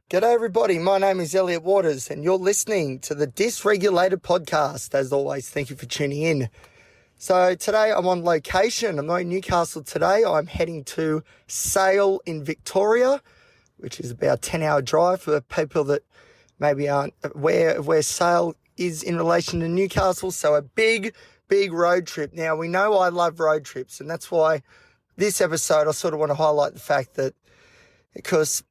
G'day everybody, my name is Elliot Waters and you're listening to the Dysregulated podcast. As always, thank you for tuning in. So today I'm on location. I'm not in Newcastle today. I'm heading to Sale in Victoria, which is about a 10-hour drive for people that maybe aren't aware of where Sale is in relation to Newcastle. So a big road trip. Now, we know I love road trips, and that's why this episode I sort of want to highlight the fact that because,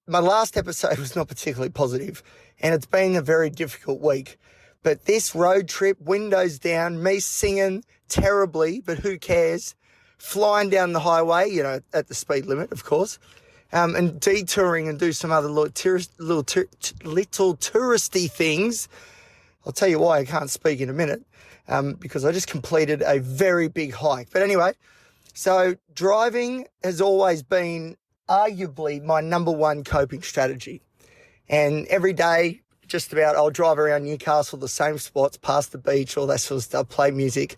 my last episode was not particularly positive, and it's been a very difficult week. But this road trip, windows down, me singing terribly, but who cares, flying down the highway, at the speed limit, of course, and detouring and do some other little touristy things. I'll tell you why I can't speak in a minute, because I just completed a very big hike. But anyway, so driving has always been arguably my number one coping strategy. And every day, just about, I'll drive around Newcastle, the same spots, past the beach, all that sort of stuff, play music.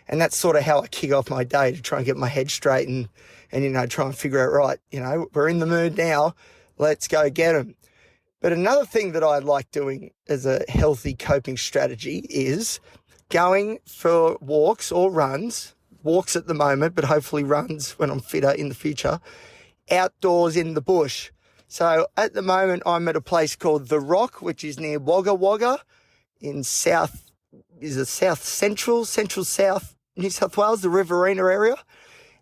And that's sort of how I kick off my day, to try and get my head straight and try and figure out, right, we're in the mood now, let's go get them. But another thing that I like doing as a healthy coping strategy is going for walks or runs, walks at the moment, but hopefully runs when I'm fitter in the future, outdoors in the bush. So at the moment, I'm at a place called The Rock, which is near Wagga Wagga in south central south New South Wales, the Riverina area.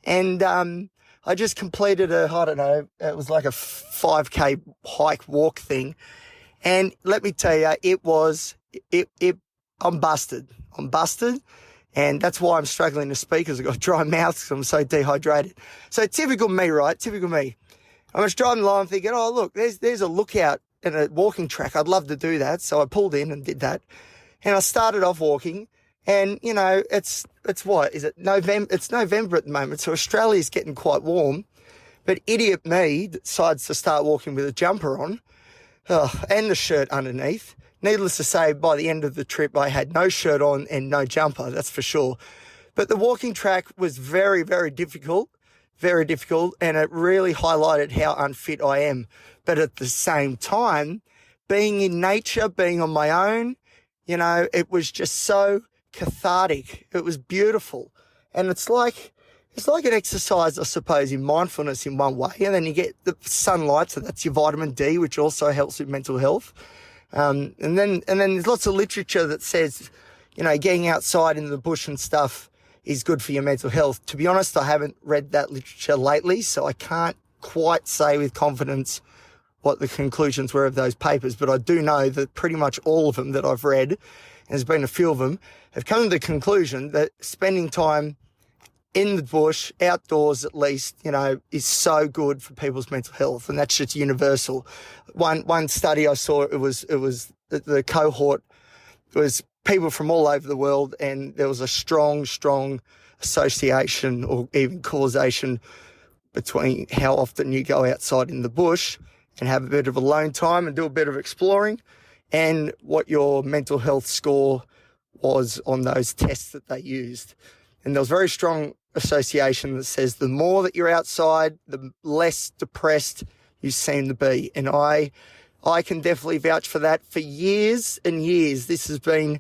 And I just completed it was like a 5K hike walk thing. And let me tell you, I'm busted. And that's why I'm struggling to speak, because I've got a dry mouth because I'm so dehydrated. So typical me, right? Typical me. I'm just driving along thinking, oh, look, there's a lookout and a walking track. I'd love to do that. So I pulled in and did that. And I started off walking. And, it's what? Is it November? It's November at the moment. So Australia's getting quite warm. But idiot me decides to start walking with a jumper on and the shirt underneath. Needless to say, by the end of the trip, I had no shirt on and no jumper, that's for sure. But the walking track was very, very difficult, and it really highlighted how unfit I am. But at the same time, being in nature, being on my own, it was just so cathartic. It was beautiful. And it's like an exercise, I suppose, in mindfulness in one way. And then you get the sunlight, so that's your vitamin D, which also helps with mental health. And then there's lots of literature that says, getting outside in the bush and stuff is good for your mental health. To be honest, I haven't read that literature lately, so I can't quite say with confidence what the conclusions were of those papers. But I do know that pretty much all of them that I've read, and there's been a few of them, have come to the conclusion that spending time in the bush, outdoors at least, is so good for people's mental health, and that's just universal. One study I saw, it was the cohort was people from all over the world, and there was a strong association or even causation between how often you go outside in the bush and have a bit of alone time and do a bit of exploring, and what your mental health score was on those tests that they used. And there was very strong association that says the more that you're outside, the less depressed you seem to be. And I can definitely vouch for that. For years and years, this has been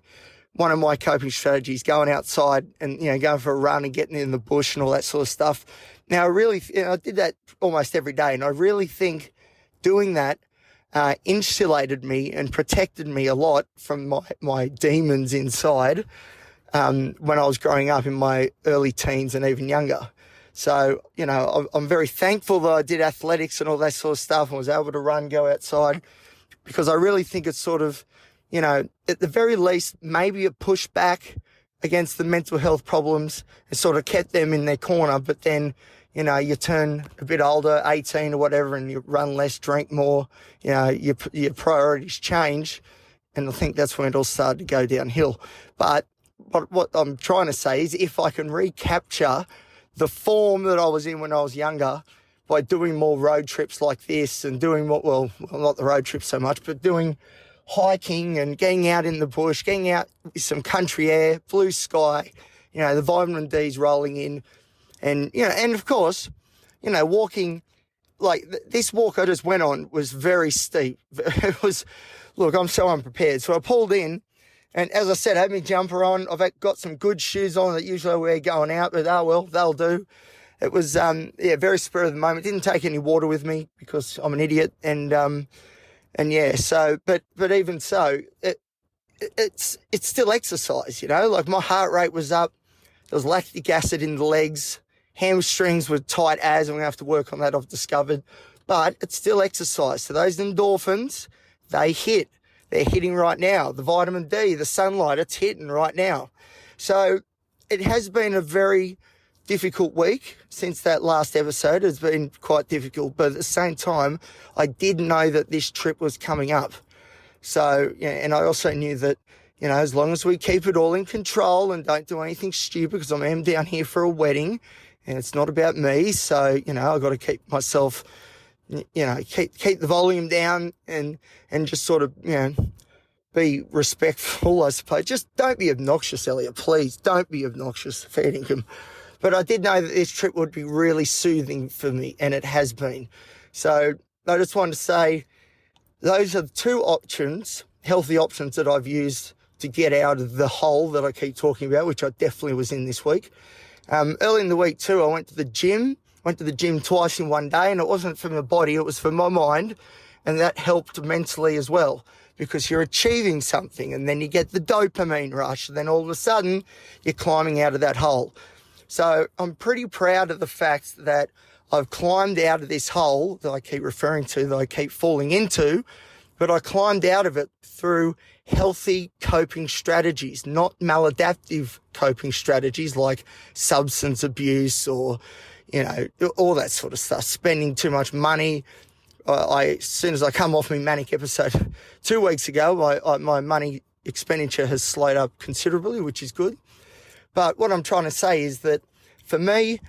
one of my coping strategies, going outside and, going for a run and getting in the bush and all that sort of stuff. Now, I did that almost every day, and I really think doing that insulated me and protected me a lot from my demons inside when I was growing up in my early teens and even younger. So, I'm very thankful that I did athletics and all that sort of stuff and was able to run, go outside, because I really think it's sort of, at the very least, maybe a pushback against the mental health problems and sort of kept them in their corner. But then, you turn a bit older, 18 or whatever, and you run less, drink more, your priorities change. And I think that's when it all started to go downhill. But what I'm trying to say is, if I can recapture the form that I was in when I was younger by doing more road trips like this and doing not the road trips so much, but doing hiking and getting out in the bush, getting out with some country air, blue sky, the vitamin D's rolling in, and, and of course, walking this walk I just went on was very steep. It was, look, I'm so unprepared. So I pulled in, and as I said, I had my jumper on. I've got some good shoes on that usually I wear going out, but they'll do. It was, very spur of the moment. Didn't take any water with me because I'm an idiot. And yeah, so, but even so, it's still exercise, like my heart rate was up. There was lactic acid in the legs. Hamstrings were tight as, and we're going to have to work on that, I've discovered. But it's still exercise. So those endorphins, they hit. They're hitting right now. The vitamin D, the sunlight, it's hitting right now. So it has been a very difficult week since that last episode. It's been quite difficult. But at the same time, I did know that this trip was coming up. So, and I also knew that, as long as we keep it all in control and don't do anything stupid, because I am down here for a wedding and it's not about me. So, I've got to keep myself, keep the volume down and just sort of, be respectful, I suppose. Just don't be obnoxious, Elliot, please. Don't be obnoxious, fair income. But I did know that this trip would be really soothing for me, and it has been. So I just wanted to say those are the two options, healthy options that I've used to get out of the hole that I keep talking about, which I definitely was in this week. Early in the week too, I went to the gym twice in one day, and it wasn't for my body, it was for my mind. And that helped mentally as well, because you're achieving something and then you get the dopamine rush, and then all of a sudden you're climbing out of that hole. So I'm pretty proud of the fact that I've climbed out of this hole that I keep referring to, that I keep falling into, but I climbed out of it through healthy coping strategies, not maladaptive coping strategies like substance abuse or, all that sort of stuff, spending too much money. As soon as I come off my manic episode 2 weeks ago, my money expenditure has slowed up considerably, which is good. But what I'm trying to say is that for me,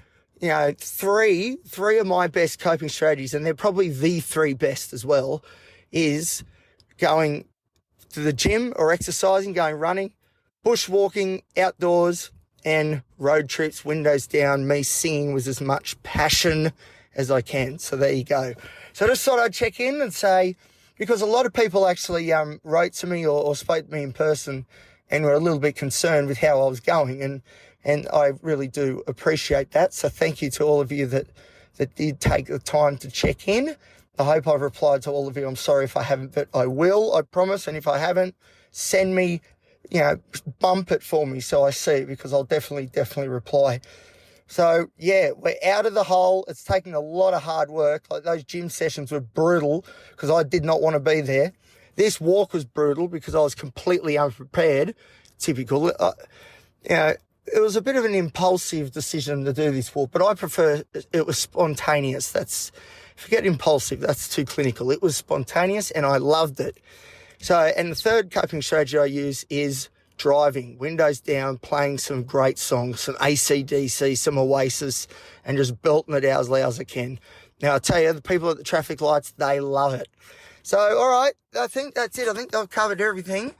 three of my best coping strategies, and they're probably the three best as well, is going to the gym or exercising, going running, bushwalking, outdoors, and road trips, windows down, me singing with as much passion as I can. So there you go. So I just thought I'd check in and say, because a lot of people actually wrote to me or spoke to me in person and were a little bit concerned with how I was going, and I really do appreciate that. So thank you to all of you that did take the time to check in. I hope I've replied to all of you. I'm sorry if I haven't, but I will, I promise. And if I haven't, send me, bump it for me so I see it, because I'll definitely reply. So, yeah, we're out of the hole. It's taking a lot of hard work. Like, those gym sessions were brutal because I did not want to be there. This walk was brutal because I was completely unprepared. Typical. It was a bit of an impulsive decision to do this walk, but I prefer it was spontaneous. Forget impulsive. That's too clinical. It was spontaneous and I loved it. So, and the third coping strategy I use is driving, windows down, playing some great songs, some AC/DC, some Oasis, and just belting it out as loud as I can. Now, I tell you, the people at the traffic lights, they love it. So, all right, I think that's it. I think I've covered everything.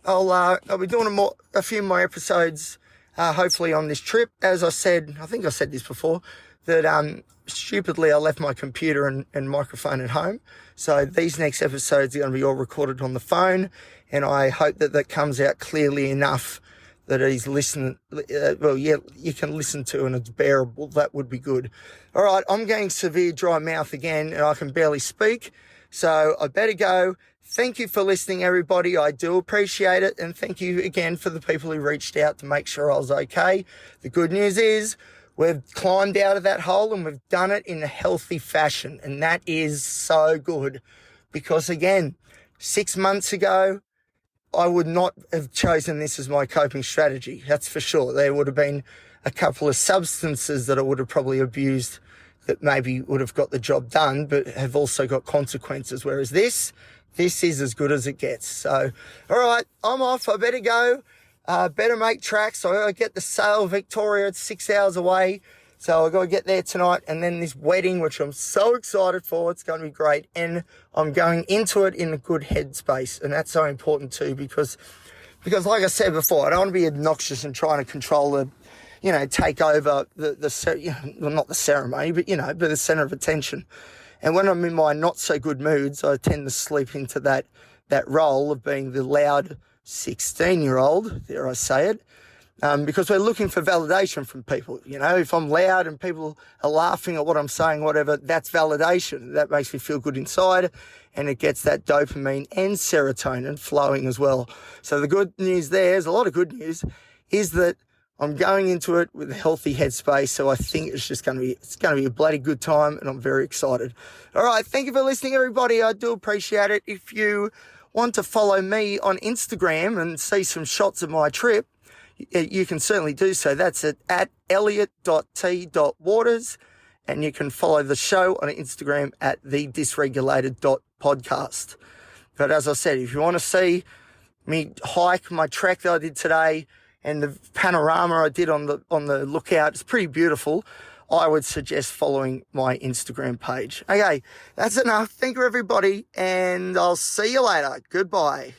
I'll be doing a few more episodes, hopefully on this trip. As I said, I think I said this before, that stupidly I left my computer and microphone at home. So these next episodes are going to be all recorded on the phone, and I hope that comes out clearly enough that he's listening. You can listen to and it's bearable. That would be good. All right, I'm getting severe dry mouth again and I can barely speak. So I better go. Thank you for listening, everybody. I do appreciate it. And thank you again for the people who reached out to make sure I was okay. The good news is we've climbed out of that hole and we've done it in a healthy fashion. And that is so good, because again, 6 months ago, I would not have chosen this as my coping strategy. That's for sure. There would have been a couple of substances that I would have probably abused that maybe would have got the job done, but have also got consequences. Whereas this is as good as it gets. So, all right, I'm off. I better go. Better make tracks. I got to get the Sale Victoria. It's 6 hours away. So I got to get there tonight. And then this wedding, which I'm so excited for. It's going to be great. And I'm going into it in a good headspace. And that's so important too, because like I said before, I don't want to be obnoxious and trying to control the, take over the not the ceremony, but the center of attention. And when I'm in my not so good moods, I tend to slip into that role of being the loud 16-year-old, dare I say it, because we're looking for validation from people. You know, if I'm loud and people are laughing at what I'm saying, whatever, that's validation. That makes me feel good inside, and it gets that dopamine and serotonin flowing as well. So the good news there's a lot of good news, is that I'm going into it with a healthy headspace. So I think it's going to be a bloody good time, and I'm very excited. All right. Thank you for listening, everybody. I do appreciate it. If you want to follow me on Instagram and see some shots of my trip, you can certainly do so. That's at elliot.t.waters, and you can follow the show on Instagram at the dysregulated.podcast. But as I said, if you want to see me hike my trek that I did today and the panorama I did on the lookout, it's pretty beautiful, I would suggest following my Instagram page. Okay, that's enough. Thank you, everybody, and I'll see you later. Goodbye.